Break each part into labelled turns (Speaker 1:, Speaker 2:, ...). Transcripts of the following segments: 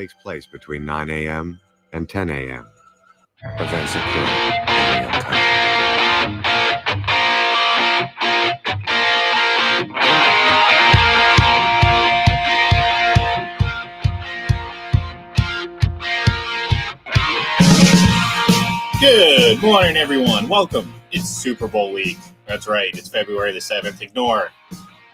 Speaker 1: takes place between 9 a.m. and 10 a.m. Events occur in real time.
Speaker 2: Good morning, everyone. Welcome. It's Super Bowl week. That's right. It's February the 7th. Ignore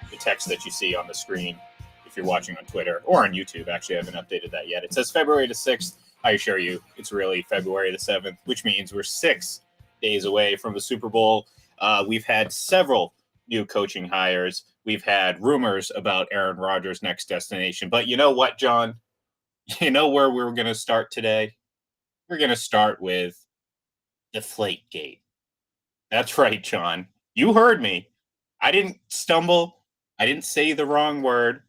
Speaker 2: the text that you see on the screen if you're watching on Twitter or on YouTube. Actually, I haven't updated that yet. It says February the 6th. I assure you, it's really February the 7th, which means we're 6 days away from the Super Bowl. We've had several new coaching hires. We've had rumors about Aaron Rodgers' next destination. But you know what, John? You know where we're going to start today? We're going to start with Deflategate. That's right, John. You heard me. I didn't stumble. I didn't say the wrong word.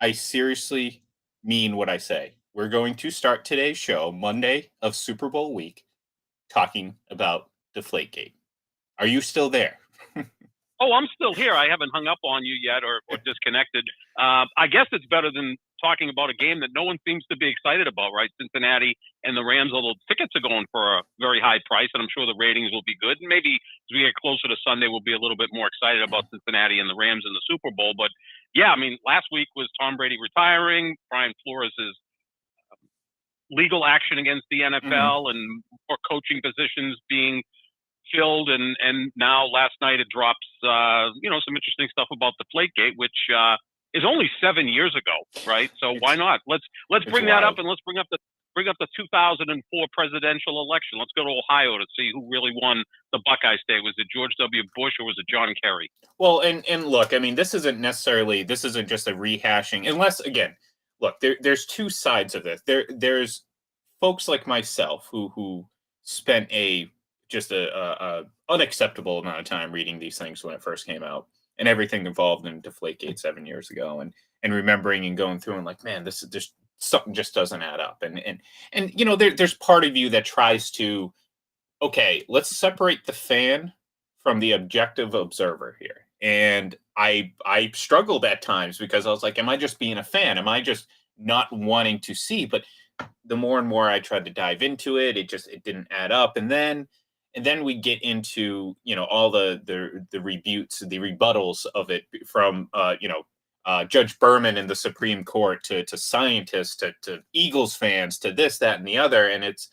Speaker 2: I seriously mean what I say. We're going to start today's show, Monday of Super Bowl week, talking about Deflategate. Are you still there?
Speaker 3: Oh, I'm still here. I haven't hung up on you yet or disconnected. I guess it's better than talking about a game that no one seems to be excited about, right? Cincinnati and the Rams, although tickets are going for a very high price, and I'm sure the ratings will be good. And maybe as we get closer to Sunday, we'll be a little bit more excited about Cincinnati and the Rams in the Super Bowl. But, yeah, I mean, last week was Tom Brady retiring, Brian Flores' legal action against the NFL and more coaching positions being filled, and now last night it drops some interesting stuff about Deflategate, which is only 7 years ago, right? So why not? Let's bring that up, and let's bring up the 2004 presidential election. Let's go to Ohio to see who really won the Buckeye State. Was it George W. Bush or was it John Kerry?
Speaker 2: Well, and look, I mean, this isn't just a rehashing, unless, again, look, there's two sides of this. There's folks like myself who spent a unacceptable amount of time reading these things when it first came out, and everything involved in Deflategate 7 years ago, and remembering and going through and like, man, this is just something just doesn't add up, and you know, there's part of you that tries to, okay, let's separate the fan from the objective observer here, and I struggled at times because I was like, am I just being a fan? Am I just not wanting to see? But the more and more I tried to dive into it, it didn't add up, and then we get into, you know, all the rebutts, the rebuttals of it from Judge Berman in the Supreme Court to scientists to Eagles fans to this, that, and the other. And it's,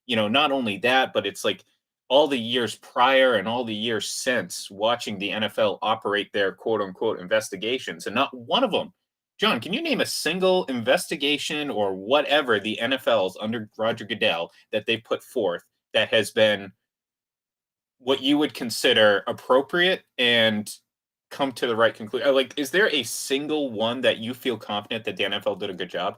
Speaker 2: you know, not only that, but it's like all the years prior and all the years since watching the NFL operate their quote unquote investigations, and not one of them. John, can you name a single investigation or whatever the NFL's under Roger Goodell that they put forth that has been what you would consider appropriate and come to the right conclusion? Like, is there a single one that you feel confident that the NFL did a good job?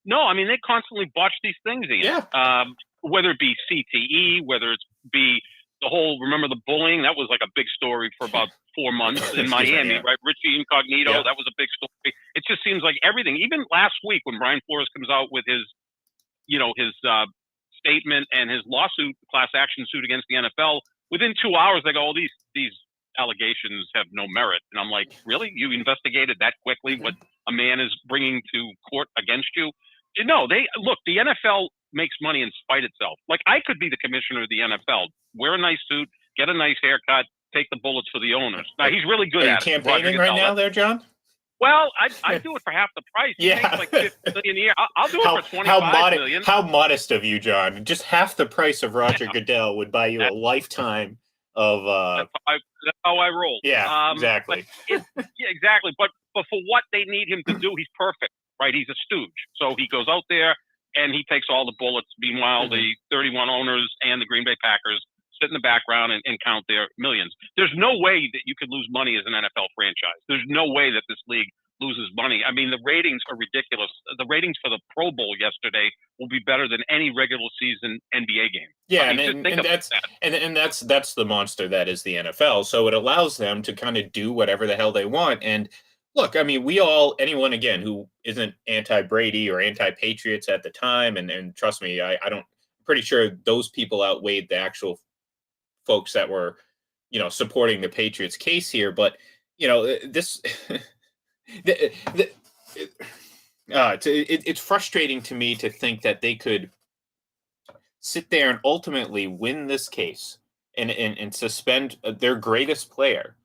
Speaker 3: No, I mean, they constantly botch these things, Ian.
Speaker 2: Yeah.
Speaker 3: Whether it be CTE, whether it be the whole, remember the bullying? That was like a big story for about 4 months in Miami,
Speaker 2: yeah.
Speaker 3: Right? Richie Incognito,
Speaker 2: Yeah.
Speaker 3: That was a big story. It just seems like everything, even last week when Brian Flores comes out with his statement and his lawsuit, class action suit against the NFL, within 2 hours they go, these allegations have no merit. And I'm like, really? You investigated that quickly what a man is bringing to court against you? You know, the NFL makes money in spite itself. Like, I could be the commissioner of the NFL, wear a nice suit, get a nice haircut, take the bullets for the owners. Now, he's really good at it.
Speaker 2: Are you campaigning right now there, John?
Speaker 3: Well, I do it for half the price. He makes like $50 million a year. I'll do it for $25 million.
Speaker 2: How modest of you, John. Just half the price of Roger Goodell would buy you a lifetime of...
Speaker 3: That's how I roll.
Speaker 2: Yeah, exactly.
Speaker 3: Exactly. But for what they need him to do, he's perfect, right? He's a stooge. So he goes out there and he takes all the bullets. Meanwhile, the 31 owners and the Green Bay Packers sit in the background and count their millions. There's no way that you could lose money as an NFL franchise. There's no way that this league loses money. I mean, the ratings are ridiculous. The ratings for the Pro Bowl yesterday will be better than any regular season NBA game.
Speaker 2: Yeah,
Speaker 3: I mean,
Speaker 2: and that's the monster that is the NFL. So it allows them to kind of do whatever the hell they want. And look, I mean, anyone again who isn't anti-Brady or anti-Patriots at the time, and trust me, I'm pretty sure those people outweighed the actual folks that were, you know, supporting the Patriots case here. But, you know, this It's frustrating to me to think that they could sit there and ultimately win this case and suspend their greatest player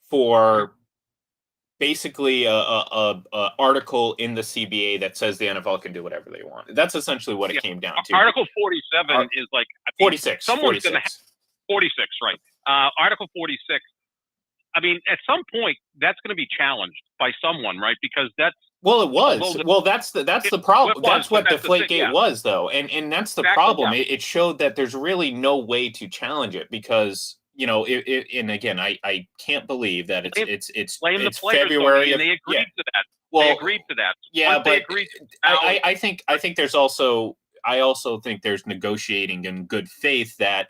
Speaker 2: for basically a article in the CBA that says the NFL can do whatever they want. That's essentially what it came down to.
Speaker 3: Article 47 is like
Speaker 2: 46.
Speaker 3: Someone's
Speaker 2: 46.
Speaker 3: going to have 46, right? Article 46. I mean, at some point, that's going to be challenged by someone, right? Because that's
Speaker 2: it was. Well, that's the problem. That's what Deflategate was, though, and that's the problem.
Speaker 3: Yeah.
Speaker 2: It showed that there's really no way to challenge it because and again, I can't believe that it's February.
Speaker 3: And they agreed to that.
Speaker 2: Well,
Speaker 3: they agreed to that.
Speaker 2: Yeah,
Speaker 3: but they agreed
Speaker 2: I think there's also think there's negotiating in good faith that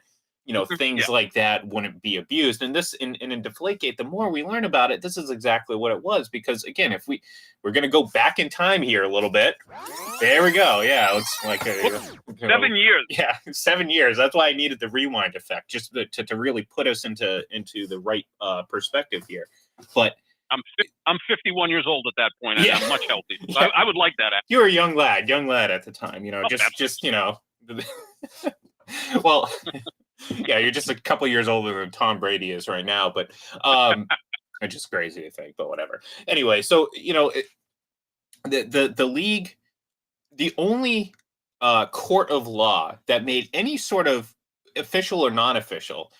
Speaker 2: things like that wouldn't be abused. And this in Deflategate, the more we learn about it, this is exactly what it was. Because again, if we're going to go back in time here a little bit, there we go. Yeah, it's like
Speaker 3: 7 years.
Speaker 2: Yeah, 7 years. That's why I needed the rewind effect, just to really put us into the right perspective here. But
Speaker 3: I'm 51 years old at that point. And I'm much healthy. So I would like that.
Speaker 2: You were a young lad at the time. Just well. Yeah, you're just a couple years older than Tom Brady is right now, but it's just crazy to think, but whatever. Anyway, so the league, the only court of law that made any sort of official or non-official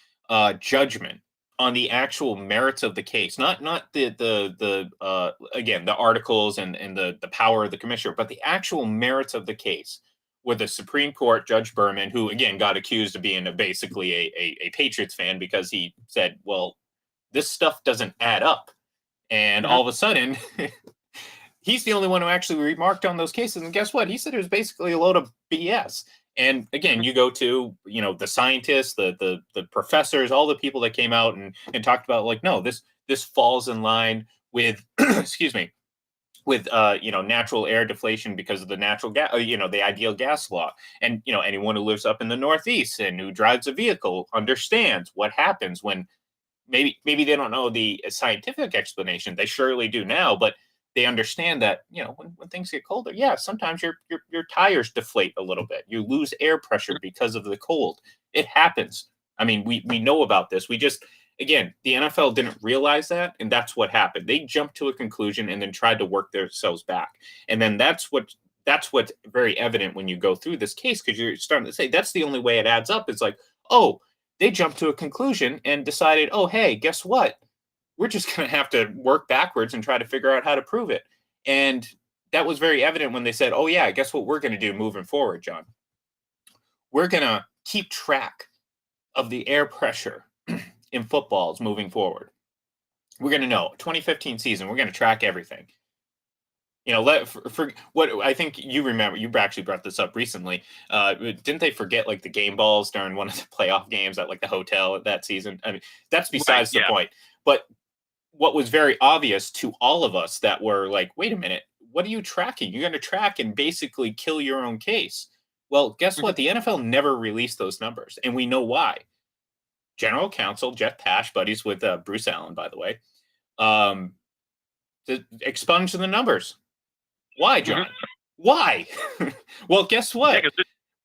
Speaker 2: judgment on the actual merits of the case, not the again the articles and the power of the commissioner, but the actual merits of the case, with the Supreme Court, Judge Berman, who again got accused of being basically a Patriots fan because he said, well, this stuff doesn't add up. And all of a sudden, he's the only one who actually remarked on those cases. And guess what? He said it was basically a load of BS. And again, you go to, the scientists, the professors, all the people that came out and talked about, like, no, this falls in line with, excuse me, with natural air deflation because of the natural gas, the ideal gas law. And anyone who lives up in the Northeast and who drives a vehicle understands what happens when maybe they don't know the scientific explanation. They surely do now, but they understand that when things get colder, sometimes your tires deflate a little bit. You lose air pressure because of the cold. It happens. I mean, we know about this. Again, the NFL didn't realize that, and that's what happened. They jumped to a conclusion and then tried to work themselves back. And then that's what's very evident when you go through this case, because you're starting to say that's the only way it adds up. It's like, oh, they jumped to a conclusion and decided, oh, hey, guess what? We're just going to have to work backwards and try to figure out how to prove it. And that was very evident when they said, oh, yeah, guess what we're going to do moving forward, John? We're going to keep track of the air pressure in footballs moving forward. We're going to know 2015 season. We're going to track everything. For what I think you remember, you actually brought this up recently. Didn't they forget like the game balls during one of the playoff games at like the hotel that season? I mean, that's besides the point. But what was very obvious to all of us that were like, wait a minute, what are you tracking? You're going to track and basically kill your own case. Well, guess what? The NFL never released those numbers, and we know why. General Counsel Jeff Pash, buddies with Bruce Allen, by the way, expunged the numbers. Why, John? Why? Well, guess what?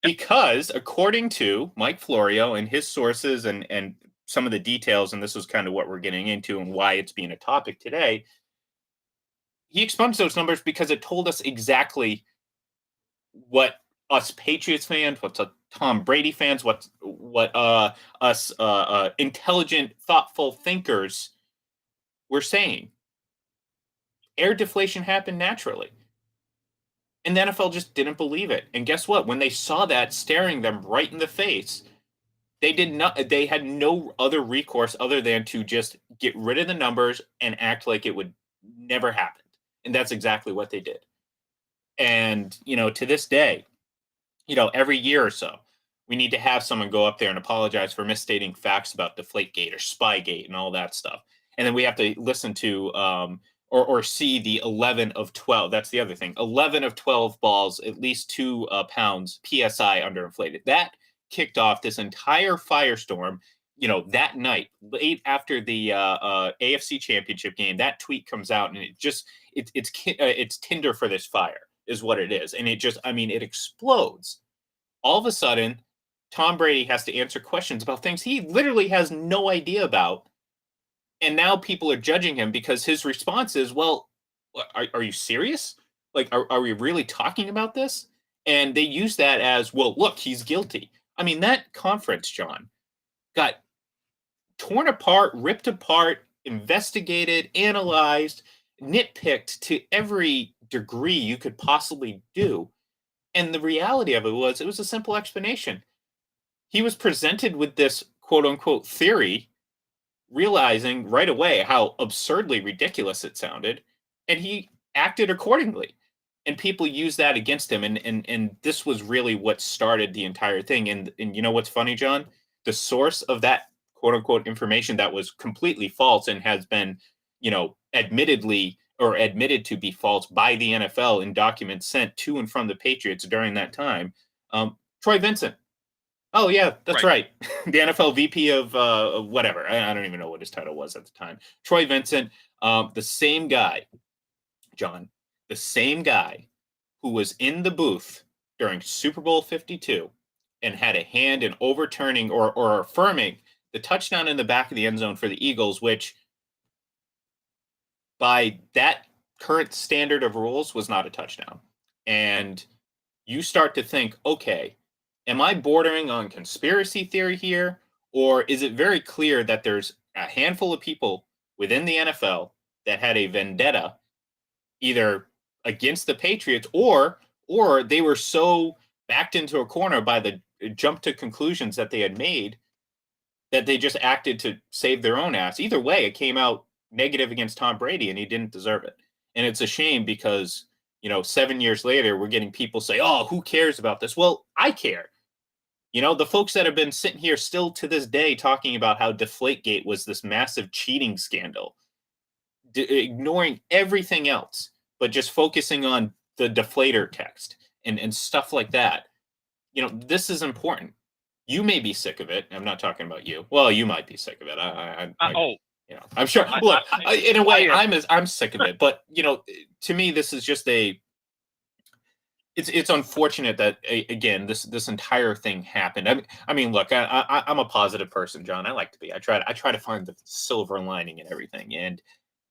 Speaker 2: Because according to Mike Florio and his sources and some of the details, and this is kind of what we're getting into and why it's being a topic today, he expunged those numbers because it told us exactly what us Patriots fans, what's Tom Brady fans, what us intelligent, thoughtful thinkers were saying. Air deflation happened naturally. And the NFL just didn't believe it. And guess what? When they saw that staring them right in the face, they had no other recourse other than to just get rid of the numbers and act like it would never happen. And that's exactly what they did. And, to this day, every year or so, we need to have someone go up there and apologize for misstating facts about Deflategate or Spygate and all that stuff. And then we have to listen to or see the 11 of 12. That's the other thing. 11 of 12 balls, at least 2 pounds PSI underinflated. That kicked off this entire firestorm. That night, late after the AFC Championship game, that tweet comes out, and it's Tinder for this fire. is what it is. And it just, I mean, it explodes. All of a sudden, Tom Brady has to answer questions about things he literally has no idea about. And now people are judging him because his response is, well, are you serious? Like, are we really talking about this? And they use that as, well, look, he's guilty. I mean, that conference, John, got torn apart, ripped apart, investigated, analyzed, nitpicked to every degree you could possibly do. And the reality of it was a simple explanation. He was presented with this quote unquote theory, realizing right away how absurdly ridiculous it sounded, and he acted accordingly. And people use that against him. And this was really what started the entire thing. And you know what's funny, John? The source of that quote unquote information that was completely false and has been, admitted to be false by the NFL in documents sent to and from the Patriots during that time. Troy Vincent. Oh yeah, that's right. The NFL VP of whatever. I don't even know what his title was at the time. Troy Vincent, the same guy, John, the same guy who was in the booth during Super Bowl 52 and had a hand in overturning or affirming the touchdown in the back of the end zone for the Eagles, which by that current standard of rules was not a touchdown. And you start to think, okay, am I bordering on conspiracy theory here? Or is it very clear that there's a handful of people within the NFL that had a vendetta either against the Patriots or they were so backed into a corner by the jump to conclusions that they had made that they just acted to save their own ass? Either way, it came out negative against Tom Brady and he didn't deserve it. And it's a shame because, 7 years later, we're getting people say, oh, who cares about this? Well, I care. The folks that have been sitting here still to this day talking about how Deflategate was this massive cheating scandal, ignoring everything else, but just focusing on the deflator text and stuff like that. This is important. You may be sick of it. I'm not talking about you. Well, you might be sick of it. I'm sure. Look, in a way, I'm sick of it. But to me, this is just It's unfortunate that again this entire thing happened. I mean, look, I'm a positive person, John. I like to be. I try to find the silver lining in everything, and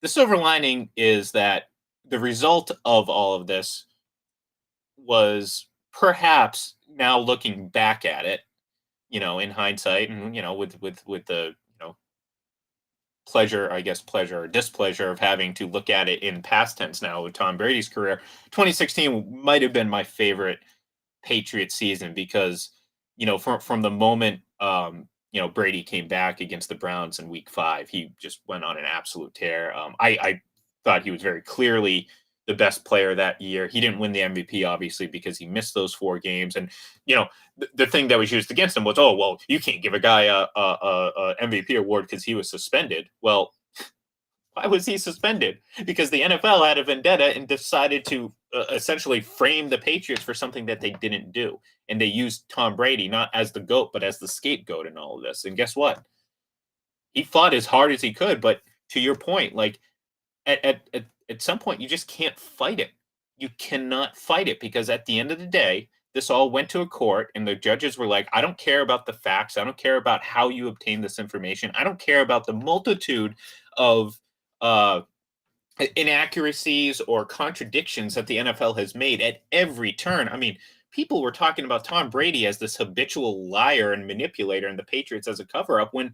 Speaker 2: the silver lining is that the result of all of this was perhaps, now looking back at it, in hindsight, and with the pleasure or displeasure of having to look at it in past tense now with Tom Brady's career, 2016 might have been my favorite Patriot season because, from the moment, Brady came back against the Browns in week 5, he just went on an absolute tear. I thought he was very clearly the best player that year. He didn't win the MVP, obviously, because he missed those 4 games. And, the thing that was used against him was, oh, well, you can't give a guy a MVP award because he was suspended. Well, why was he suspended? Because the NFL had a vendetta and decided to essentially frame the Patriots for something that they didn't do. And they used Tom Brady not as the GOAT, but as the scapegoat in all of this. And guess what? He fought as hard as he could. But to your point, like at some point, you just can't fight it. You cannot fight it because at the end of the day, this all went to a court and the judges were like, I don't care about the facts. I don't care about how you obtain this information. I don't care about the multitude of inaccuracies or contradictions that the NFL has made at every turn. I mean, people were talking about Tom Brady as this habitual liar and manipulator and the Patriots as a cover-up when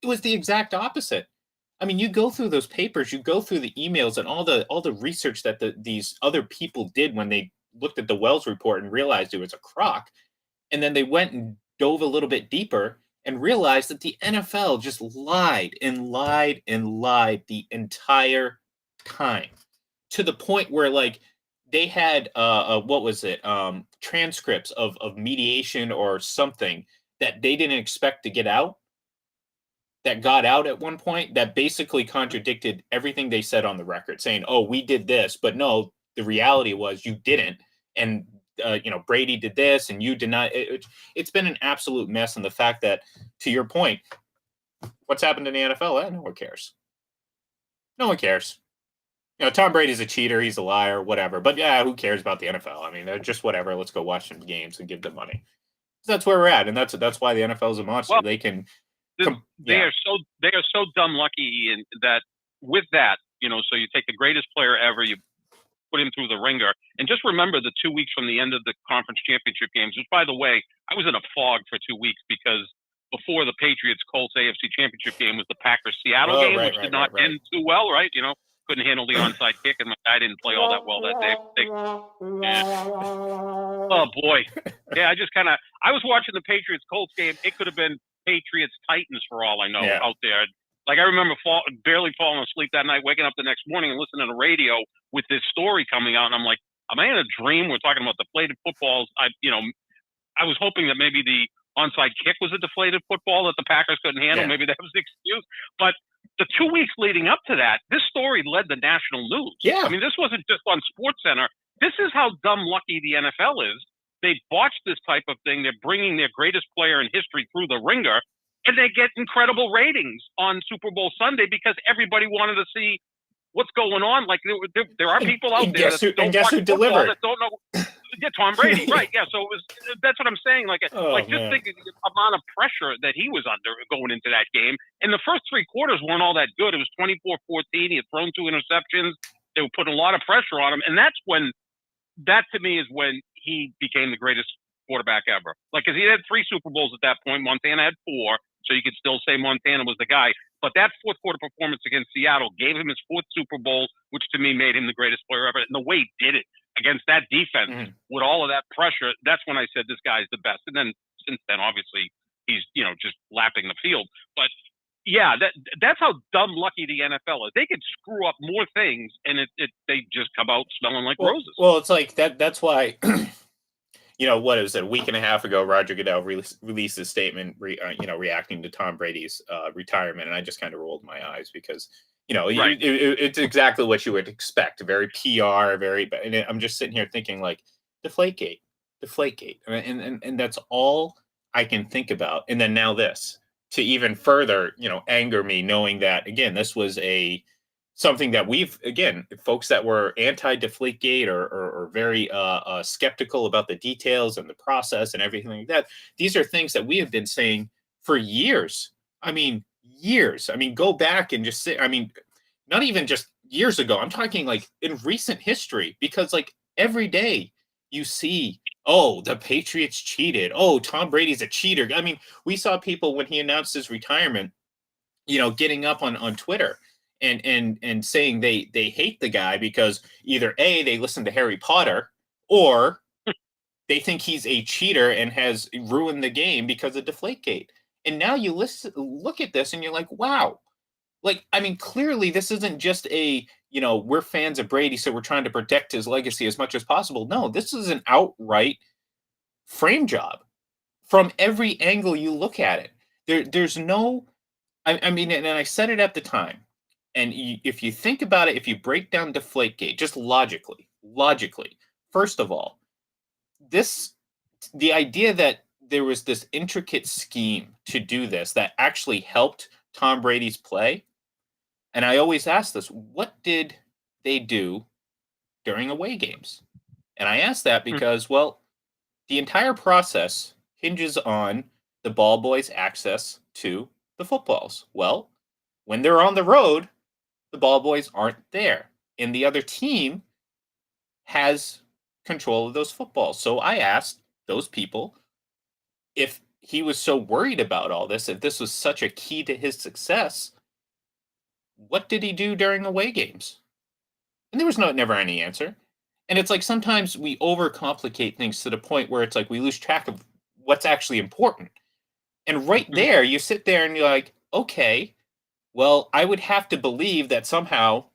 Speaker 2: it was the exact opposite. I mean, you go through those papers, you go through the emails and all the research that these other people did when they looked at the Wells report and realized it was a crock. And then they went and dove a little bit deeper and realized that the NFL just lied and lied and lied the entire time, to the point where like they had what was it, transcripts of mediation or something that they didn't expect to get out, that got out at one point, that basically contradicted everything they said on the record, saying, oh, we did this, but no, the reality was you didn't. And Brady did this and you did not. It's been an absolute mess. And the fact that, to your point, what's happened in the NFL, no one cares. No one cares. Tom Brady's a cheater. He's a liar, whatever. But yeah, who cares about the NFL? I mean, they're just whatever. Let's go watch some games and give them money. So that's where we're at, and that's why the NFL is a monster.
Speaker 3: Well,
Speaker 2: they can.
Speaker 3: They are so dumb lucky in that with that, so you take the greatest player ever, you put him through the ringer, and just remember the 2 weeks from the end of the conference championship games, which by the way, I was in a fog for 2 weeks because before the Patriots Colts AFC championship game was the Packers Seattle game, which did not end too well, right? Couldn't handle the onside kick, and my guy didn't play all that well that day. Oh boy. Yeah, I was watching the Patriots Colts game. It could have been Patriots Titans for all I know out there. Like I remember barely falling asleep that night, waking up the next morning and listening to the radio with this story coming out, and I'm like, am I in a dream? We're talking about deflated footballs. I was hoping that maybe the onside kick was a deflated football that the Packers couldn't handle. Maybe that was the excuse. But the 2 weeks leading up to that, this story led the national news.
Speaker 2: Yeah.
Speaker 3: I mean, this wasn't just on SportsCenter. This is how dumb lucky the NFL is. They botched this type of thing. They're bringing their greatest player in history through the ringer, and they get incredible ratings on Super Bowl Sunday because everybody wanted to see what's going on. Like there are people out there that don't watch football that don't know. Yeah, Tom Brady, right? Yeah, so that's what I'm saying. Just think of the amount of pressure that he was under going into that game. And the first three quarters weren't all that good. It was 24-14. He had thrown 2 interceptions. They were putting a lot of pressure on him, and that to me is when he became the greatest quarterback ever. Because he had 3 Super Bowls at that point. Montana had 4, so you could still say Montana was the guy. But that fourth quarter performance against Seattle gave him his 4th Super Bowl, which to me made him the greatest player ever. And the way he did it against that defense with all of that pressure, that's when I said this guy's the best. And then since then, obviously, he's just lapping the field. But yeah, that's how dumb lucky the NFL is. They could screw up more things, and they just come out smelling like roses.
Speaker 2: Well, it's like that. That's why. What was it? A week and a half ago, Roger Goodell released a statement, reacting to Tom Brady's retirement, and I just kind of rolled my eyes because, it's exactly what you would expect. Very PR, and I'm just sitting here thinking like, Deflategate, and that's all I can think about. And then now this to even further, anger me, knowing that again, this was something that folks that were anti-Deflategate or very skeptical about the details and the process and everything like that. These are things that we have been saying for years. I mean, years. I mean, go back and just say, not even just years ago. I'm talking like in recent history, because like every day you see, oh, the Patriots cheated. Oh, Tom Brady's a cheater. I mean, we saw people when he announced his retirement, getting up on Twitter and saying they hate the guy because either A, they listen to Harry Potter, or they think he's a cheater and has ruined the game because of Deflategate. And now you look at this and you're like, wow. Clearly this isn't just we're fans of Brady, so we're trying to protect his legacy as much as possible. No, this is an outright frame job from every angle you look at it. There's no, and I said it at the time, and if you think about it, if you break down Deflategate, just logically, first of all, the idea that there was this intricate scheme to do this that actually helped Tom Brady's play. And I always ask this, what did they do during away games? And I ask that because, well, the entire process hinges on the ball boys' access to the footballs. Well, when they're on the road, the ball boys aren't there, and the other team has control of those footballs. So I asked those people if he was so worried about all this, if this was such a key to his success, what did he do during away games? And there was never any answer. And it's like sometimes we overcomplicate things to the point where it's like we lose track of what's actually important. And right there, you sit there and you're like, okay, well, I would have to believe that somehow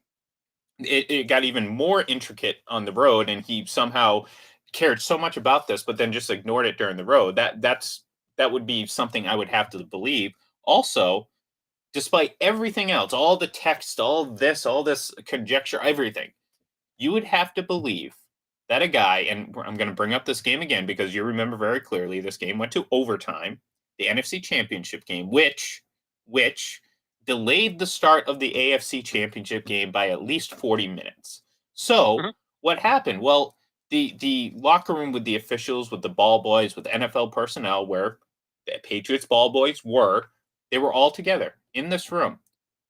Speaker 2: it got even more intricate on the road, and he somehow cared so much about this, but then just ignored it during the road. That would be something I would have to believe. Also, despite everything else, all the text, all this conjecture, everything, you would have to believe that a guy, and I'm going to bring up this game again because you remember very clearly this game went to overtime, the NFC Championship game, which delayed the start of the AFC Championship game by at least 40 minutes. So
Speaker 3: Mhm.
Speaker 2: what happened? Well, the locker room with the officials, with the ball boys, with NFL personnel, where the Patriots ball boys were, they were all together in this room.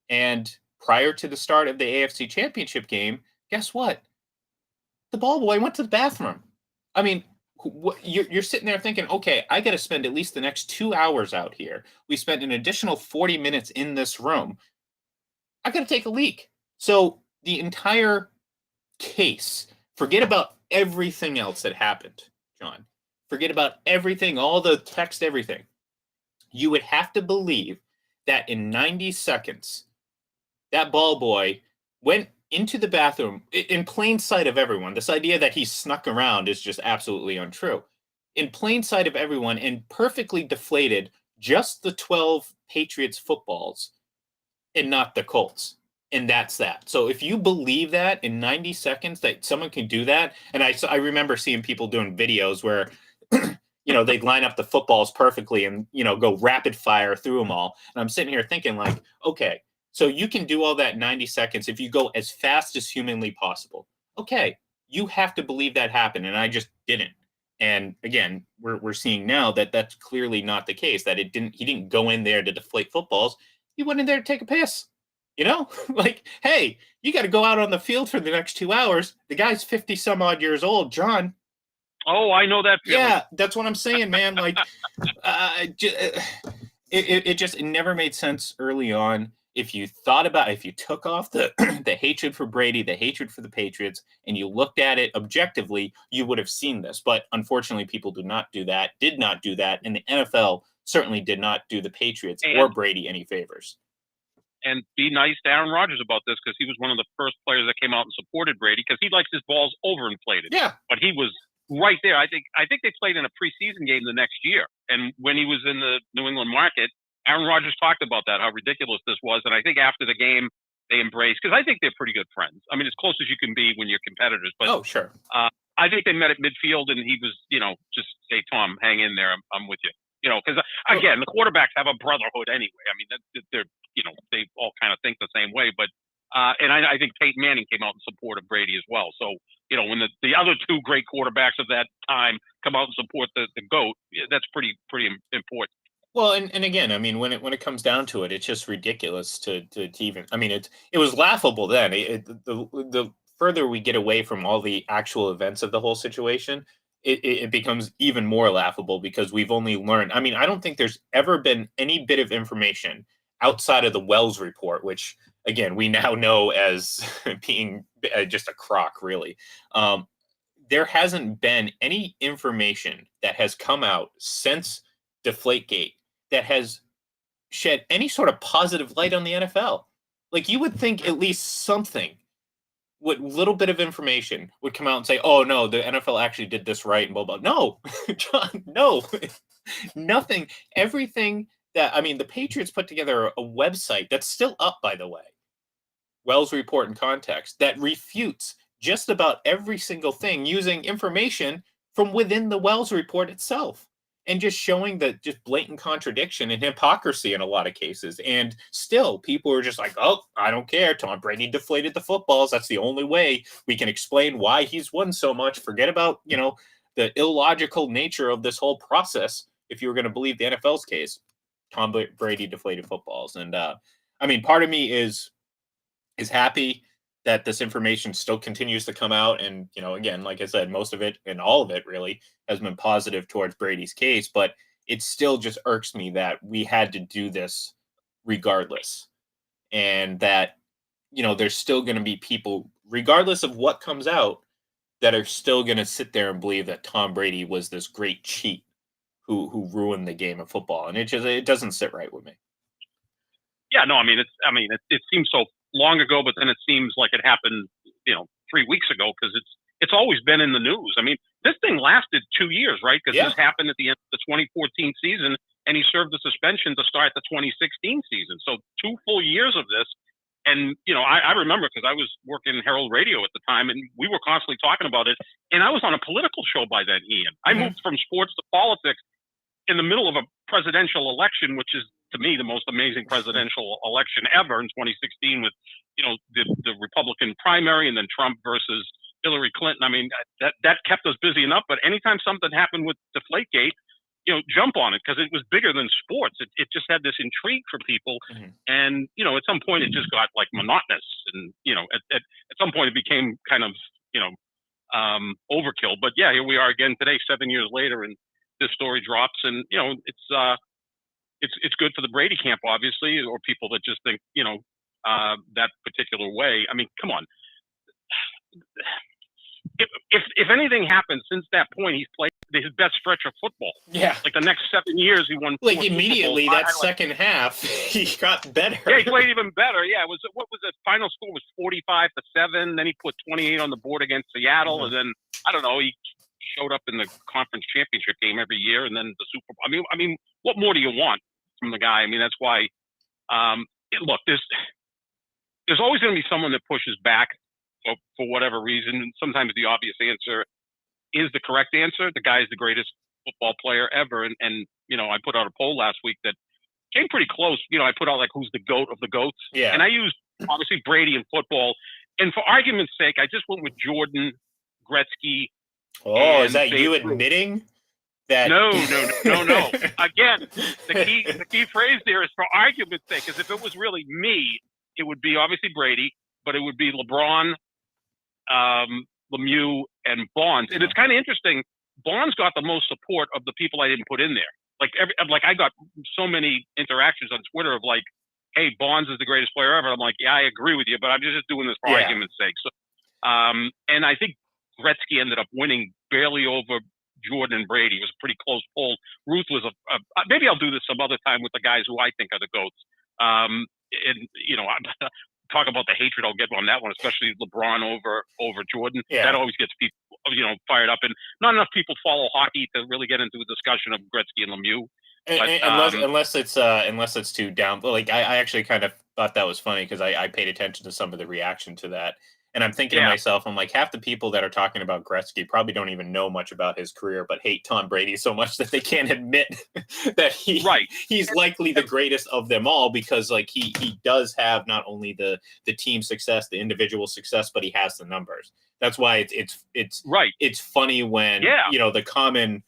Speaker 2: And prior to the start of the AFC Championship game, guess what? The ball boy went to the bathroom. I mean, you're sitting there thinking, okay, I got to spend at least the next 2 hours out here. We spent an additional 40 minutes in this room. I got to take a leak. So the entire case, forget about everything else that happened, John. Forget about everything, all the text, everything. You would have to believe that in 90 seconds, that ball boy went into the bathroom in plain sight of everyone. This idea that he snuck around is just absolutely untrue. In plain sight of everyone and perfectly deflated just the 12 Patriots footballs and not the Colts. And that's that. So if you believe that in 90 seconds that someone can do that, and I remember seeing people doing videos where they'd line up the footballs perfectly and go rapid fire through them all. And I'm sitting here thinking like, okay, so you can do all that in 90 seconds if you go as fast as humanly possible. Okay, you have to believe that happened, and I just didn't. And again, we're seeing now that that's clearly not the case. That he didn't go in there to deflate footballs. He went in there to take a piss. Like, hey, you got to go out on the field for the next 2 hours. The guy's 50 some odd years old, John.
Speaker 3: Oh, I know that feeling.
Speaker 2: Yeah, that's what I'm saying, man. Like, it never made sense early on. If you took off the the hatred for Brady, the hatred for the Patriots, and you looked at it objectively, you would have seen this. But unfortunately, people did not do that, and the NFL certainly did not do the Patriots or Brady any favors.
Speaker 3: And be nice to Aaron Rodgers about this, because he was one of the first players that came out and supported Brady, because he likes his balls overinflated.
Speaker 2: Yeah.
Speaker 3: But he was right there. I think they played in a preseason game the next year. And when he was in the New England market, Aaron Rodgers talked about that, how ridiculous this was. And I think after the game, they embraced, because I think they're pretty good friends. I mean, as close as you can be when you're competitors. But
Speaker 2: oh, sure.
Speaker 3: I think they met at midfield, and he was, just, hey, Tom, hang in there. I'm with you. Because again, the quarterbacks have a brotherhood anyway. I mean, they're, they all kind of think the same way. But and I think Peyton Manning came out in support of Brady as well. So when the other two great quarterbacks of that time come out and support the GOAT, that's pretty important.
Speaker 2: Well, and again, I mean, when it comes down to it, it's just ridiculous to even. I mean, it was laughable then. The further we get away from all the actual events of the whole situation, it becomes even more laughable, because we've only learned. I mean, I don't think there's ever been any bit of information outside of the Wells report, which again we now know as being just a crock, really. There hasn't been any information that has come out since Deflategate that has shed any sort of positive light on the NFL. Like, you would think at least something, what little bit of information would come out and say, oh no, the NFL actually did this right and blah, blah. No, John, no, nothing. Everything that, I mean, the Patriots put together a website that's still up, by the way, Wells Report and Context, that refutes just about every single thing using information from within the Wells Report itself, and just showing the just blatant contradiction and hypocrisy in a lot of cases. And still, people are just like, oh, I don't care. Tom Brady deflated the footballs. That's the only way we can explain why he's won so much. Forget about, the illogical nature of this whole process. If you were going to believe the NFL's case, Tom Brady deflated footballs. And I mean, part of me is happy that this information still continues to come out. And, again, like I said, most of it and all of it really has been positive towards Brady's case, but it still just irks me that we had to do this regardless. And that, there's still going to be people, regardless of what comes out, that are still going to sit there and believe that Tom Brady was this great cheat who ruined the game of football. And it doesn't sit right with me.
Speaker 3: Yeah, no, I mean, it seems so long ago, but then it seems like it happened, 3 weeks ago, because it's always been in the news. I mean, this thing lasted 2 years, right? Because this happened at the end of the 2014 season, and he served the suspension to start the 2016 season. So 2 full years of this. And, I remember, because I was working Herald Radio at the time, and we were constantly talking about it. And I was on a political show by then, Ian. I moved from sports to politics. in the middle of a presidential election, which is to me the most amazing presidential election ever in 2016, with the Republican primary and then Trump versus Hillary Clinton. I mean, that kept us busy enough. But anytime something happened with Deflategate, jump on it, because it was bigger than sports. It just had this intrigue for people.
Speaker 2: Mhm.
Speaker 3: And, at some point it just got like monotonous, and, at some point it became kind of, overkill. But yeah, here we are again today, 7 years later, and this story drops, and, it's good for the Brady camp, obviously, or people that just think, that particular way. I mean, come on. If anything happened since that point, he's played his best stretch of football.
Speaker 2: Yeah.
Speaker 3: Like the next 7 years, he won.
Speaker 2: Like immediately, that second half, he got better.
Speaker 3: Yeah, he played even better. Yeah, what was the final score? Was 45-7. Then he put 28 on the board against Seattle, and then I don't know. He showed up in the conference championship game every year, and then the Super Bowl. I mean, what more do you want from the guy? I mean, that's why. Look, there's always going to be someone that pushes back for whatever reason. And sometimes the obvious answer is the correct answer. The guy is the greatest football player ever. And I put out a poll last week that came pretty close. I put out like, who's the GOAT of the GOATs?
Speaker 2: Yeah.
Speaker 3: And I used obviously Brady in football. And for argument's sake, I just went with Jordan, Gretzky.
Speaker 2: Oh, is that you admitting that?
Speaker 3: No. Again, the key phrase there is for argument's sake, because if it was really me, it would be obviously Brady, but it would be LeBron, Lemieux, and Bonds. And it's kind of interesting. Bonds got the most support of the people I didn't put in there. Like I got so many interactions on Twitter of like, "Hey, Bonds is the greatest player ever." I'm like, "Yeah, I agree with you, but I'm just doing this for argument's sake." So, and I think Gretzky ended up winning barely over Jordan and Brady. It was a pretty close poll. Ruth was maybe I'll do this some other time with the guys who I think are the GOATs. Talk about the hatred I'll get on that one, especially LeBron over Jordan.
Speaker 2: Yeah.
Speaker 3: That always gets people, fired up. And not enough people follow hockey to really get into a discussion of Gretzky and Lemieux.
Speaker 2: Unless it's too down. Like I actually kind of thought that was funny, because I paid attention to some of the reaction to that. And I'm thinking to myself, I'm like, half the people that are talking about Gretzky probably don't even know much about his career, but hate Tom Brady so much that they can't admit that he's likely the greatest of them all, because like he does have not only the team success, the individual success, but he has the numbers. That's why it's right. It's funny when the common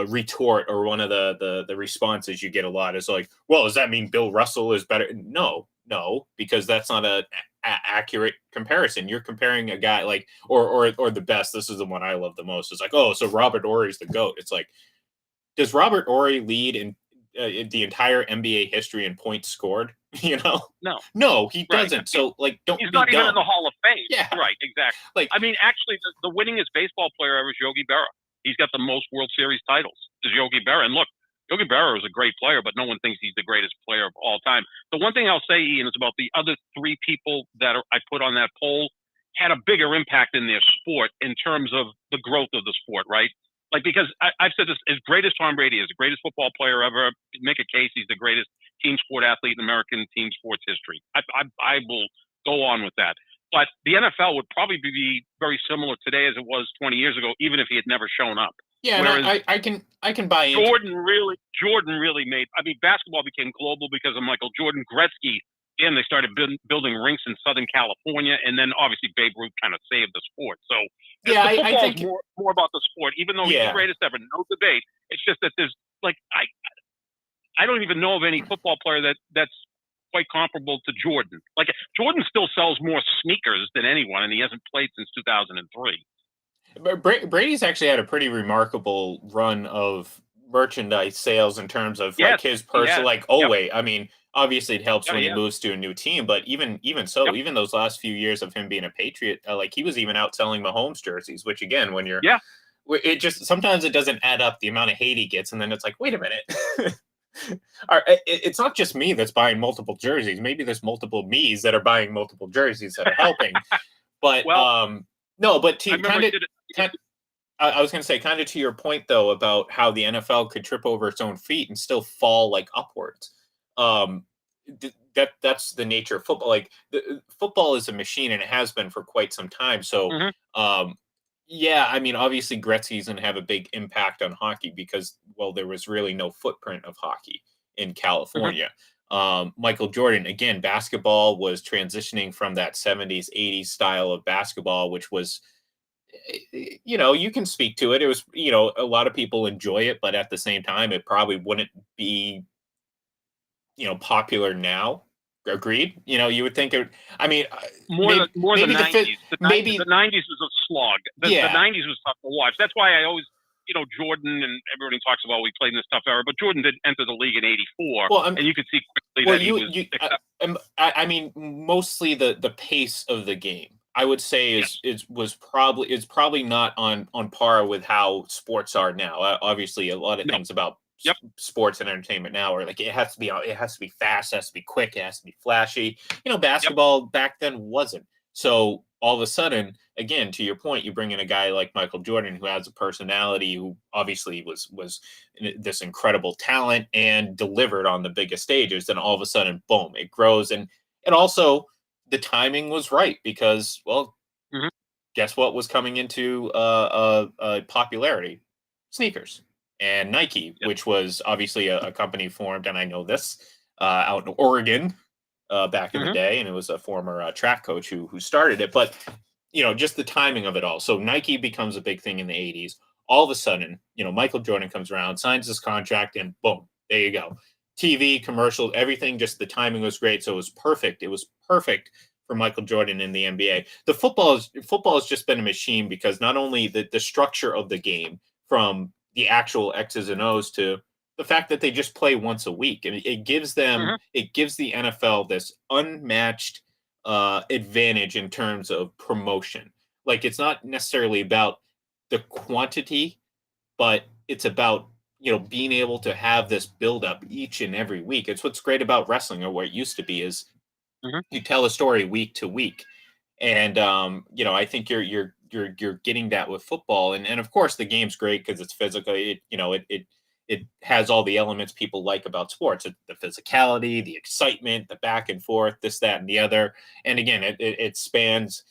Speaker 2: retort, or one of the responses you get a lot is like, well, does that mean Bill Russell is better? No, because that's not a accurate comparison. You're comparing a guy like, or the best. This is the one I love the most. It's like, oh, so Robert Horry's the GOAT. It's like, does Robert Horry lead in the entire NBA history in points scored? No, he doesn't. So like,
Speaker 3: he's not even in the Hall of Fame.
Speaker 2: Yeah,
Speaker 3: right, exactly. Like, I mean, actually, the winningest baseball player ever is Yogi Berra. He's got the most World Series titles. Is Yogi Berra. And look, Yogi Berra is a great player, but no one thinks he's the greatest player of all time. The one thing I'll say, Ian, is about the other three people that I put on that poll had a bigger impact in their sport in terms of the growth of the sport, right? Like, because I've said this, as great as Tom Brady is, the greatest football player ever, make a case he's the greatest team sport athlete in American team sports history. I will go on with that. But the NFL would probably be very similar today as it was 20 years ago, even if he had never shown up.
Speaker 2: Yeah, I can buy into
Speaker 3: Jordan really made. I mean, basketball became global because of Michael Jordan. Gretzky, and they started building rinks in Southern California, and then obviously Babe Ruth kind of saved the sport. So
Speaker 2: yeah,
Speaker 3: I think
Speaker 2: is
Speaker 3: more about the sport, even though he's the greatest ever, no debate. It's just that there's like I don't even know of any football player that's quite comparable to Jordan. Like, Jordan still sells more sneakers than anyone, and he hasn't played since 2003.
Speaker 2: Brady's actually had a pretty remarkable run of merchandise sales in terms of like his personal, I mean, obviously it helps when he moves to a new team, but even so, even those last few years of him being a Patriot, like he was even outselling Mahomes jerseys, which again, when you're, it just, sometimes it doesn't add up the amount of hate he gets. And then it's like, wait a minute. It's not just me that's buying multiple jerseys. Maybe there's multiple me's that are buying multiple jerseys that are helping. But no, but I was going to say, kind of to your point though about how the NFL could trip over its own feet and still fall like upwards. That's the nature of football. Like football is a machine, and it has been for quite some time. So Yeah, I mean, obviously Gretzky's going to have a big impact on hockey because, well, there was really no footprint of hockey in
Speaker 3: Mhm.
Speaker 2: California. Michael Jordan, again, basketball was transitioning from that 70s, 80s style of basketball, which was, you can speak to it. It was, a lot of people enjoy it, but at the same time, it probably wouldn't be, popular now. Agreed. You would think it, I mean,
Speaker 3: More the
Speaker 2: maybe the fit,
Speaker 3: '90s. The
Speaker 2: maybe,
Speaker 3: '90s was a slog. The
Speaker 2: yeah.
Speaker 3: '90s was tough to watch. That's why I always, Jordan, and everybody talks about we played in this tough era, but Jordan did enter the league in '84,
Speaker 2: Well,
Speaker 3: and you could see quickly
Speaker 2: Well,
Speaker 3: that he was
Speaker 2: I mean, mostly the pace of the game. I would say
Speaker 3: yes,
Speaker 2: is probably not on par with how sports are now. Obviously, a lot of
Speaker 3: no,
Speaker 2: things about
Speaker 3: yep,
Speaker 2: sports and entertainment now are like it has to be fast, it has to be quick, it has to be flashy.
Speaker 3: yep,
Speaker 2: Basketball back then wasn't. So all of a sudden, again, to your point, you bring in a guy like Michael Jordan who has a personality, who obviously was this incredible talent and delivered on the biggest stages, then all of a sudden, boom, it grows. And also the timing was right because, well,
Speaker 3: hmm
Speaker 2: guess what was coming into popularity? Sneakers and Nike,
Speaker 3: yep,
Speaker 2: which was obviously a company formed, and I know this, out in Oregon, back in the
Speaker 3: hmm
Speaker 2: day, and it was a former track coach who started it. But just the timing of it all. So Nike becomes a big thing in the '80s. All of a sudden, Michael Jordan comes around, signs this contract, and boom, there you go. TV, commercials, everything. Just the timing was great, so it was perfect. It was perfect for Michael Jordan in the NBA. The football has just been a machine because not only the structure of the game, from the actual X's and O's to the fact that they just play once a week, and
Speaker 3: hmm
Speaker 2: it gives the NFL this unmatched advantage in terms of promotion. Like, it's not necessarily about the quantity, but it's about being able to have this build up each and every week. It's what's great about wrestling, or what it used to be, is
Speaker 3: hmm
Speaker 2: you tell a story week to week. And I think you're getting that with football. And of course the game's great because it's physical. It has all the elements people like about sports: the physicality, the excitement, the back and forth, this, that, and the other. And again, it spans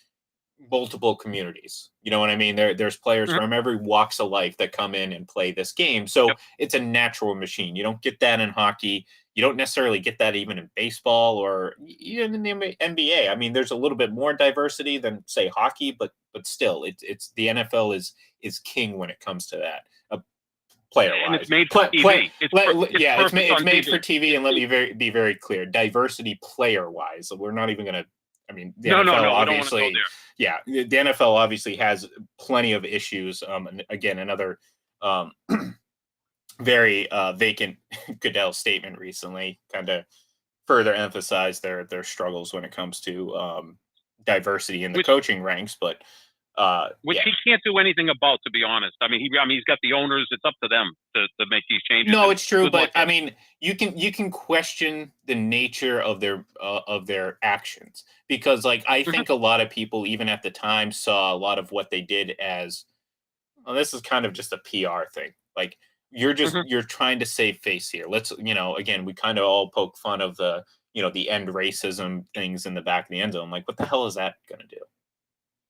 Speaker 2: multiple communities. You know what I mean? There's players
Speaker 3: hmm
Speaker 2: from every walks of life that come in and play this game. So
Speaker 3: yep,
Speaker 2: it's a natural machine. You don't get that in hockey. You don't necessarily get that even in baseball or even in the NBA. I mean, there's a little bit more diversity than, say, hockey, but still, it's the NFL is king when it comes to that. Player
Speaker 3: and it's
Speaker 2: wise,
Speaker 3: made for TV. It's
Speaker 2: yeah,
Speaker 3: perfect
Speaker 2: it's
Speaker 3: on
Speaker 2: made
Speaker 3: TV.
Speaker 2: for TV. And let me be very clear: diversity player wise. So we're not even gonna. I mean, the
Speaker 3: No, no,
Speaker 2: NFL
Speaker 3: no, we don't want to go
Speaker 2: obviously,
Speaker 3: there.
Speaker 2: yeah, the NFL obviously has plenty of issues. And again, another um, very vacant Goodell statement recently kind of further emphasized their struggles when it comes to diversity in the
Speaker 3: Which
Speaker 2: coaching ranks. But
Speaker 3: which
Speaker 2: yeah,
Speaker 3: he can't do anything about, to be honest. I mean, he's got the owners. It's up to them to make these changes.
Speaker 2: no,
Speaker 3: And
Speaker 2: it's true,
Speaker 3: good luck
Speaker 2: but
Speaker 3: to
Speaker 2: I
Speaker 3: him.
Speaker 2: mean, you can question the nature of their actions, because, like, I
Speaker 3: hmm
Speaker 2: think a lot of people, even at the time, saw a lot of what they did as, well, this is kind of just a PR thing. Like,
Speaker 3: hmm
Speaker 2: you're trying to save face here. Let's, again, we kind of all poke fun of the end racism things in the back of the end zone. Like, what the hell is that going to do?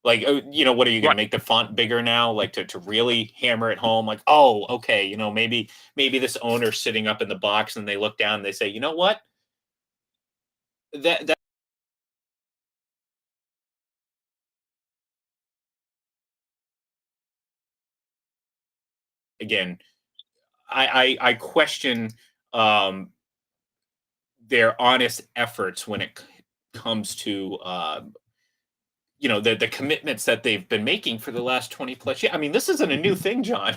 Speaker 2: Like, what are you going to
Speaker 3: Right.
Speaker 2: make the font bigger now? Like, to really hammer it home? Like, oh, okay, maybe this owner sitting up in the box and they look down and they say, you know what? That again, I question um, their honest efforts when it comes to the commitments that they've been making for the last 20 plus years. I mean, this isn't a new thing, John.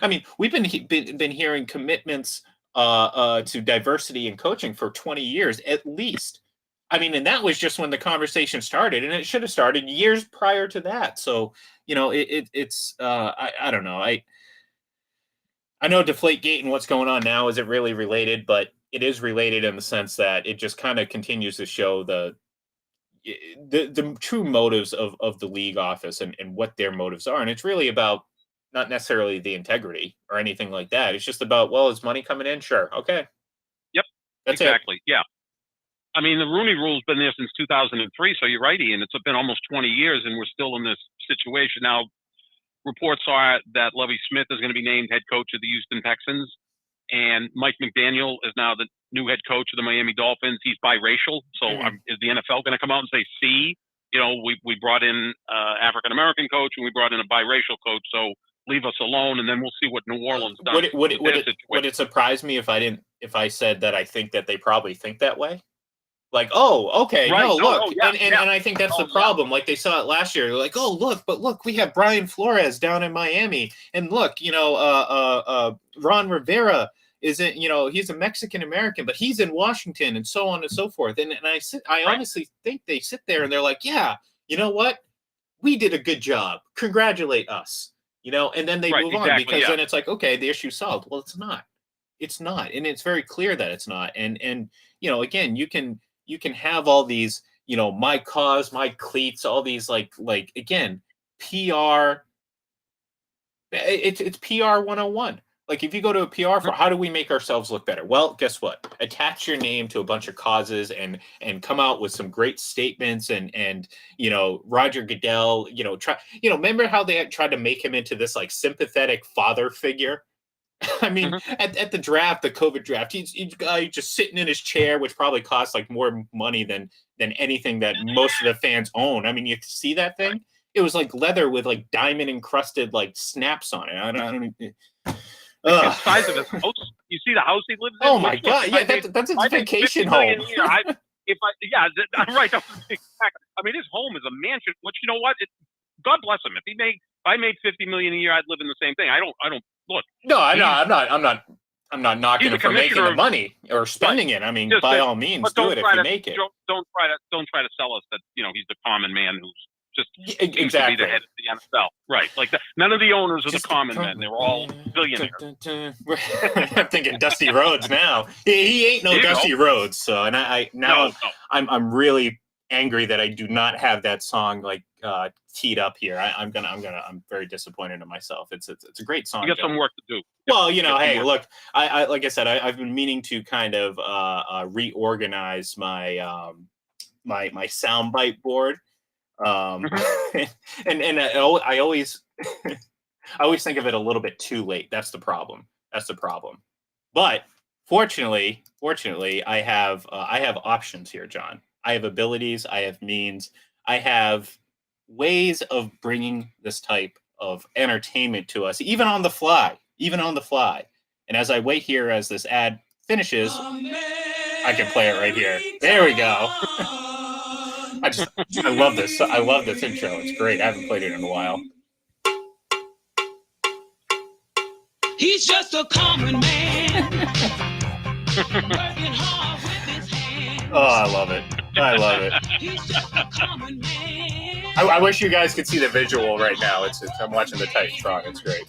Speaker 2: I mean, we've been hearing commitments to diversity in coaching for 20 years at least. I mean, and that was just when the conversation started, and it should have started years prior to that. So, it's I don't know. I know Deflategate and what's going on now isn't really related, but it is related in the sense that it just kind of continues to show the true motives of the league office, and what their motives are. And it's really about not necessarily the integrity or anything like that. It's just about, well, is money coming in? Sure. Okay.
Speaker 3: Yep.
Speaker 2: That's it.
Speaker 3: Exactly. Yeah. I mean, the Rooney Rule's been there since 2003. So you're right, Ian. It's been almost 20 years, and we're still in this situation now. reports are that Lovie Smith is going to be named head coach of the Houston Texans, and Mike McDaniel is now the new head coach of the Miami Dolphins. He's biracial, so is the NFL going to come out and say, "See, we brought in African American coach and we brought in a biracial coach, so leave us alone, and then we'll see what New Orleans does."
Speaker 2: Would it surprise me if I said that I think that they probably think that way? Like, oh, okay,
Speaker 3: right.
Speaker 2: look, and I think that's the problem. Like they saw it last year. They're like, oh, look, we have Brian Flores down in Miami, and look, Ron Rivera isn't, he's a Mexican American, but he's in Washington, and so on and so forth. And I honestly think they sit there and they're like, yeah, you know what, we did a good job. Congratulate us, and then they move on because then it's like, okay, the issue's solved. Well, it's not, and it's very clear that it's not. And again, you can have all these, my cause, my cleats, all these like again, PR. It's PR 101. Like if you go to a PR for how do we make ourselves look better? Well, guess what? Attach your name to a bunch of causes and come out with some great statements and Roger Goodell, remember how they tried to make him into this like sympathetic father figure? I mean, at the draft, the COVID draft, he's just sitting in his chair, which probably costs like more money than anything that most of the fans own. I mean, you see that thing? It was like leather with like diamond encrusted like snaps on it. I don't.
Speaker 3: The size of his house. You see the house he lives in?
Speaker 2: Oh my God! Yeah, that's his vacation home.
Speaker 3: Right. I mean, his home is a mansion. Which you know what? God bless him. If I made $50 million a year, I'd live in the same thing. I don't look.
Speaker 2: No, I'm not knocking him for making the money or spending it. I mean, by all means, do it if you make it.
Speaker 3: Don't try to sell us that he's the common man who's just
Speaker 2: exactly
Speaker 3: to be the head of the NFL. Right. Like none of the owners are the common men. They were all billionaires.
Speaker 2: I'm thinking Dusty Rhodes now. He ain't no Dusty Rhodes. So, and I'm really angry that I do not have that song like teed up here. I'm very disappointed in myself. It's a great song.
Speaker 3: You got some work to do.
Speaker 2: Well, hey, look, I like I said, I've been meaning to kind of reorganize my my soundbite board. And I always think of it a little bit too late. That's the problem. But fortunately, I have options here, John. I have abilities. I have means. I have ways of bringing this type of entertainment to us, even on the fly. And as I wait here, as this ad finishes, I can play it right here. There we go. I love this. I love this intro. It's great. I haven't played it in a while.
Speaker 4: He's just a common man. Working hard with his hands.
Speaker 2: Oh, I love it.
Speaker 4: He's just a common man.
Speaker 2: I wish you guys could see the visual right now. I'm watching the Titantron. It's great.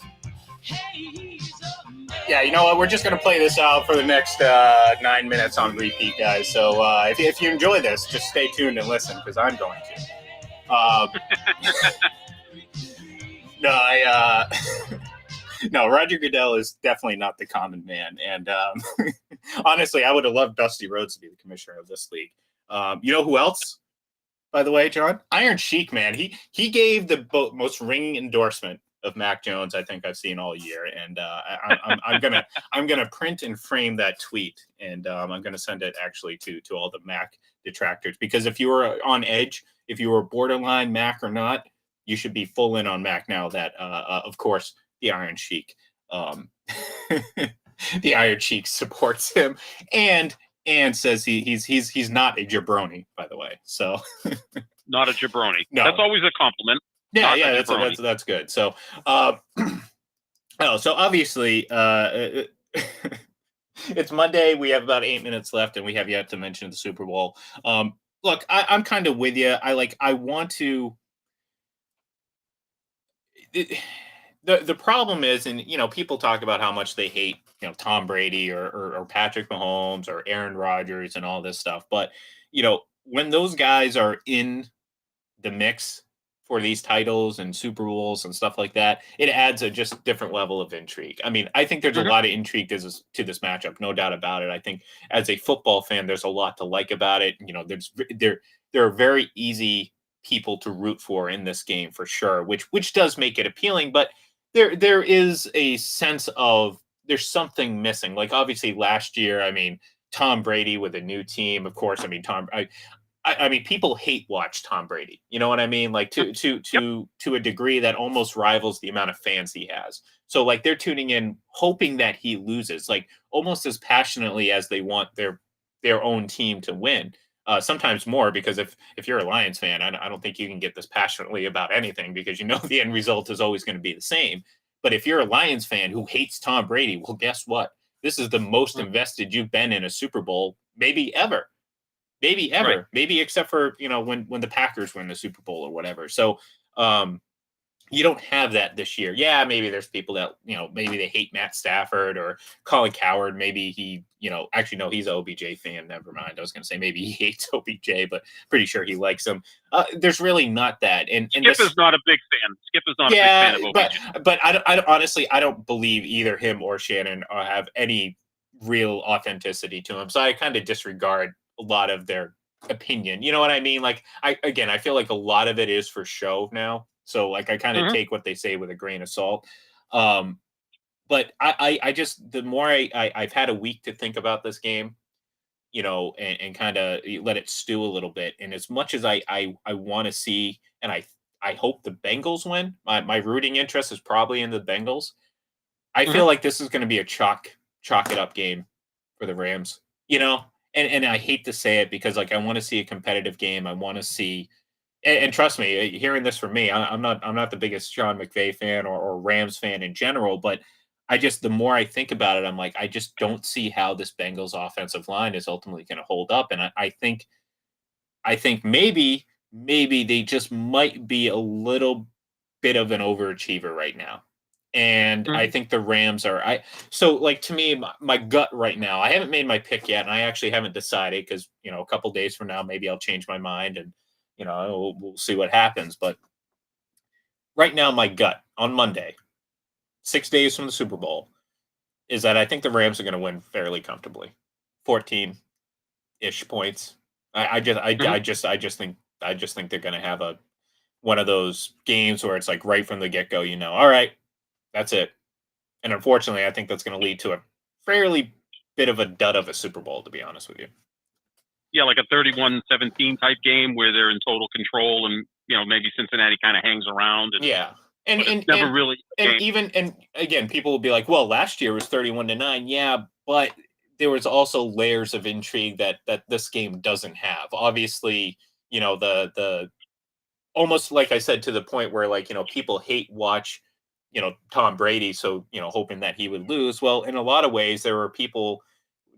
Speaker 2: Yeah, you know what? We're just going to play this out for the next 9 minutes on repeat, guys. So if you enjoy this, just stay tuned and listen, because I'm going to. No, Roger Goodell is definitely not the common man. And honestly, I would have loved Dusty Rhodes to be the commissioner of this league. You know who else, by the way, John? Iron Sheik, man. He gave the most ringing endorsement of Mac Jones I think I've seen all year, and I'm gonna print and frame that tweet, and I'm gonna send it actually to all the Mac detractors, because if you were on edge, if you were borderline Mac or not, you should be full in on Mac now that of course the Iron Sheik supports him and says he's not a jabroni, by the way. So
Speaker 3: not a jabroni.
Speaker 2: No.
Speaker 3: That's always a compliment.
Speaker 2: Yeah, that's good. So, so obviously, it's Monday. We have about 8 minutes left, and we have yet to mention the Super Bowl. Look, I'm kind of with you. I want to. The problem is, and people talk about how much they hate, Tom Brady or Patrick Mahomes or Aaron Rodgers and all this stuff, but when those guys are in the mix for these titles and Super Bowls and stuff like that, it adds a just different level of intrigue. I mean, I think there's a lot of intrigue to this matchup, no doubt about it. I think as a football fan, there's a lot to like about it. There are very easy people to root for in this game for sure, which does make it appealing. But there is a sense of there's something missing. Like obviously last year, I mean, Tom Brady with a new team, of course. I mean, I mean, people hate watch Tom Brady. You know what I mean? Like to a degree that almost rivals the amount of fans he has. So like they're tuning in, hoping that he loses, like almost as passionately as they want their own team to win. Sometimes more, because if you're a Lions fan, I don't think you can get this passionately about anything, because you know the end result is always going to be the same. But if you're a Lions fan who hates Tom Brady, well, guess what? This is the most invested you've been in a Super Bowl, maybe ever. Maybe ever.
Speaker 3: Right.
Speaker 2: Maybe except for, you know, when the Packers win the Super Bowl or whatever. So you don't have that this year. Yeah, maybe there's people that, you know, maybe they hate Matt Stafford or Colin Cowherd. Maybe he, you know, actually, no, he's an OBJ fan. Never mind. I was going to say maybe he hates OBJ, but pretty sure he likes him. There's really not that. And
Speaker 3: Skip is not a big fan. Skip is not a big fan of OBJ.
Speaker 2: But I honestly, I don't believe either him or Shannon have any real authenticity to him. So I kind of disregard a lot of their opinion. You know what I mean? Like, I feel like a lot of it is for show now. So like I kind of take what they say with a grain of salt. But I just, the more I've had a week to think about this game, you know, and kind of let it stew a little bit. And as much as I want to see, and I hope the Bengals win, my rooting interest is probably in the Bengals. I feel like this is going to be a chalk it up game for the Rams, you know, and I hate to say it, because like I want to see a competitive game. I want to see. And trust me, hearing this from me, I'm not the biggest Sean McVay fan or Rams fan in general, but the more I think about it, I'm like, I just don't see how this Bengals offensive line is ultimately going to hold up. And I think maybe they just might be a little bit of an overachiever right now. And I think the Rams are, so like to me, my gut right now, I haven't made my pick yet, and I actually haven't decided, because, you know, a couple days from now, maybe I'll change my mind, and, you know, we'll see what happens. But right now, my gut on Monday, 6 days from the Super Bowl, is that I think the Rams are going to win fairly comfortably, 14-ish points. I just think they're going to have one of those games where it's like right from the get go, you know, all right, that's it. And unfortunately, I think that's going to lead to a fairly bit of a dud of a Super Bowl, to be honest with you.
Speaker 3: Yeah, like a 31-17 type game where they're in total control, and, you know, maybe Cincinnati kind of hangs around. And,
Speaker 2: yeah.
Speaker 3: And
Speaker 2: again, people will be like, well, last year was 31-9. Yeah, but there was also layers of intrigue that this game doesn't have. Obviously, you know, the almost like I said, to the point where, like, you know, people hate watch, you know, Tom Brady, so, you know, hoping that he would lose. Well, in a lot of ways, there were people,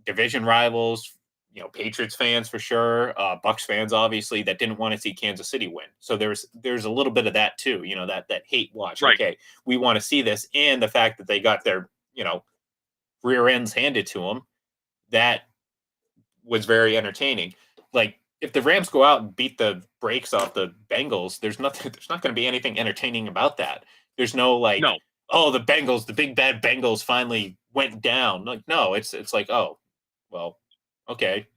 Speaker 2: division rivals, you know, Patriots fans for sure, Bucks fans obviously, that didn't want to see Kansas City win. So there's a little bit of that too, you know, that hate watch.
Speaker 3: Right.
Speaker 2: Okay, we want to see this, and the fact that they got their, you know, rear ends handed to them, that was very entertaining. Like, if the Rams go out and beat the brakes off the Bengals, there's not going to be anything entertaining about that. There's no like, oh, the Bengals, the big bad Bengals finally went down. Like, no, it's like, oh, well, okay,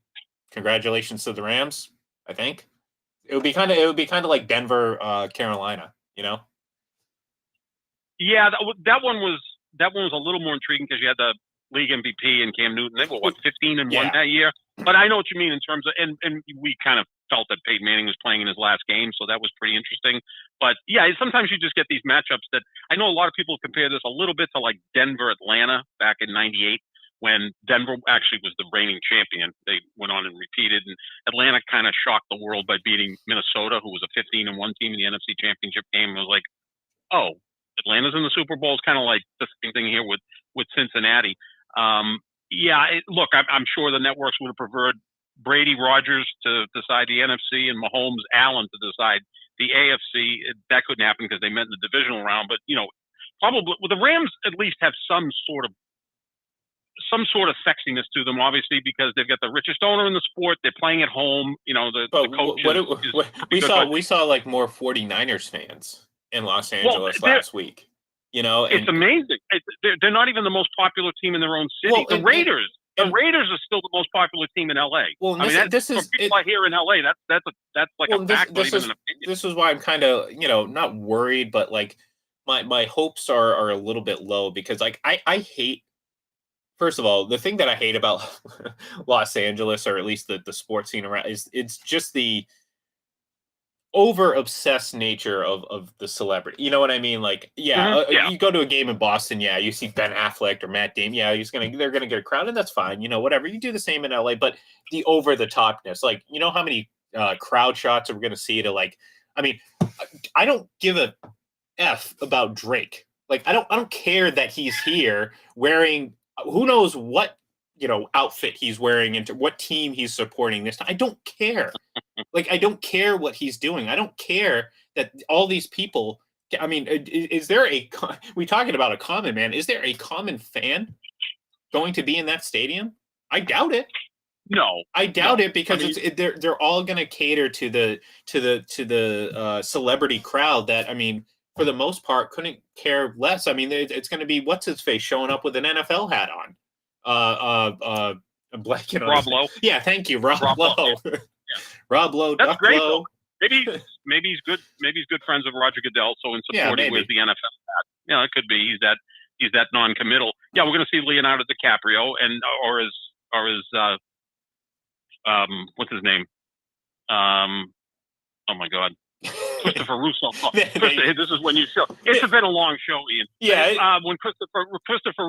Speaker 2: congratulations to the Rams. I think it would be kind of like Denver, Carolina, you know.
Speaker 3: Yeah, that one was a little more intriguing, because you had the league MVP and Cam Newton. They were 15-1 that year. But I know what you mean in terms of, and we kind of felt that Peyton Manning was playing in his last game, so that was pretty interesting. But yeah, sometimes you just get these matchups that I know a lot of people compare this a little bit to like Denver Atlanta back in '98, when Denver actually was the reigning champion. They went on and repeated, and Atlanta kind of shocked the world by beating Minnesota, who was a 15-1 team in the NFC Championship game. It was like, oh, Atlanta's in the Super Bowl. It's kind of like the same thing here with Cincinnati. Look, I'm sure the networks would have preferred Brady, Rodgers to decide the NFC, and Mahomes, Allen to decide the AFC. That couldn't happen because they met in the divisional round. But, you know, probably the Rams at least have some sort of sexiness to them, obviously, because they've got the richest owner in the sport. They're playing at home. You know, the coach.
Speaker 2: We saw like more 49ers fans in Los Angeles last week. You know,
Speaker 3: it's amazing. They're not even the most popular team in their own city.
Speaker 2: Well,
Speaker 3: the Raiders are still the most popular team in LA.
Speaker 2: Well,
Speaker 3: I mean, this is for people here in LA. That's like a fact, not even an opinion.
Speaker 2: this is why I'm kind of, not worried, but like my hopes are a little bit low because like I hate. First of all, the thing that I hate about Los Angeles, or at least the sports scene around, is it's just the over obsessed nature of the celebrity. You know what I mean? Like,
Speaker 3: Yeah.
Speaker 2: you go to a game in Boston, you see Ben Affleck or Matt Damon, they're gonna get a crowd, and that's fine. Whatever. You do the same in LA, but the over the topness, like, how many crowd shots are we gonna see to like? I mean, I don't give a f about Drake. Like, I don't care that he's here wearing who knows what outfit he's wearing into what team he's supporting this time. I don't care. Like, I don't care what he's doing. I don't care that all these people. I mean, is there we talking about a common man? Is there a common fan going to be in that stadium? I doubt it.
Speaker 3: No,
Speaker 2: I doubt it because they're all going to cater to the celebrity crowd that, I mean, for the most part, couldn't care less. I mean, it's going to be what's his face showing up with an NFL hat on. I'm blanking on
Speaker 3: Rob Lowe.
Speaker 2: Yeah, thank you, Rob Lowe.
Speaker 3: Yeah.
Speaker 2: Rob Lowe.
Speaker 3: That's
Speaker 2: Duck
Speaker 3: great.
Speaker 2: Lowe.
Speaker 3: Maybe he's good. Maybe he's good friends with Roger Goodell. So in supporting with the NFL hat, it could be he's that non-committal. Yeah, we're going to see Leonardo DiCaprio or his what's his name? Oh my God. Christopher Russo. This is when you show. It's been a long show, Ian.
Speaker 2: Yeah.
Speaker 3: When Christopher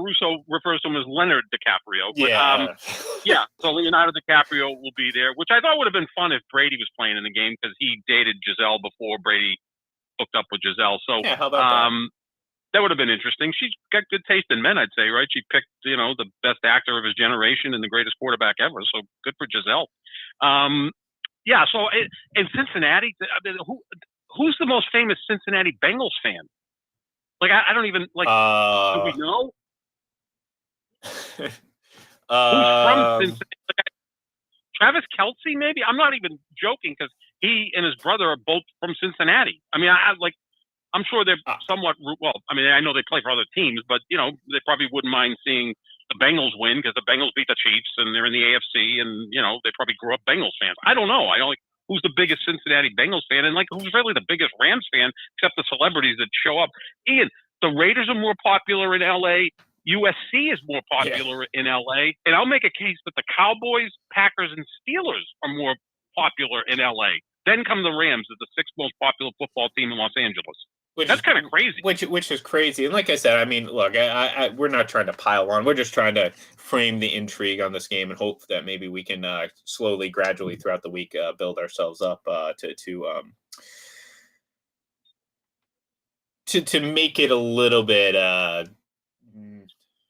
Speaker 3: Russo refers to him as Leonard DiCaprio.
Speaker 2: But,
Speaker 3: So Leonardo DiCaprio will be there, which I thought would have been fun if Brady was playing in the game because he dated Giselle before Brady hooked up with Giselle. So
Speaker 2: how about
Speaker 3: that would have been interesting. She's got good taste in men, I'd say, right? She picked, the best actor of his generation and the greatest quarterback ever. So good for Giselle. So in Cincinnati, I mean, who's the most famous Cincinnati Bengals fan? Like, I don't even, like, do we know? Who's from Cincinnati? Like, Travis Kelce, maybe? I'm not even joking because he and his brother are both from Cincinnati. I mean, I'm sure they're somewhat, well, I mean, I know they play for other teams, but, they probably wouldn't mind seeing the Bengals win because the Bengals beat the Chiefs and they're in the AFC and, they probably grew up Bengals fans. I don't know. Who's the biggest Cincinnati Bengals fan and, like, who's really the biggest Rams fan except the celebrities that show up. Ian, the Raiders are more popular in L.A. USC is more popular in L.A. And I'll make a case that the Cowboys, Packers, and Steelers are more popular in L.A. Then come the Rams as the sixth most popular football team in Los Angeles. That's kind of crazy.
Speaker 2: Which is crazy. And like I said, I mean, look, we're not trying to pile on. We're just trying to frame the intrigue on this game and hope that maybe we can slowly, gradually throughout the week build ourselves up to make it a little bit, I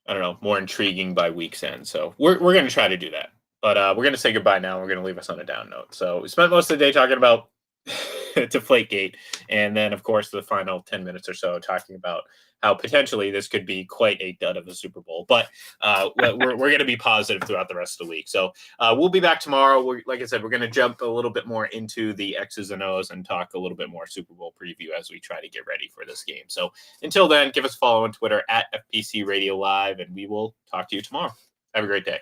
Speaker 2: don't know, more intriguing by week's end. So we're going to try to do that. But we're going to say goodbye now. We're going to leave us on a down note. So we spent most of the day talking about Deflategate, and then of course the final 10 minutes or so talking about how potentially this could be quite a dud of a Super Bowl, but we're going to be positive throughout the rest of the week. So we'll be back tomorrow. Like I said, we're going to jump a little bit more into the X's and O's and talk a little bit more Super Bowl preview as we try to get ready for this game. So until then, give us a follow on Twitter at FPC Radio Live, and we will talk to you tomorrow. Have a great day.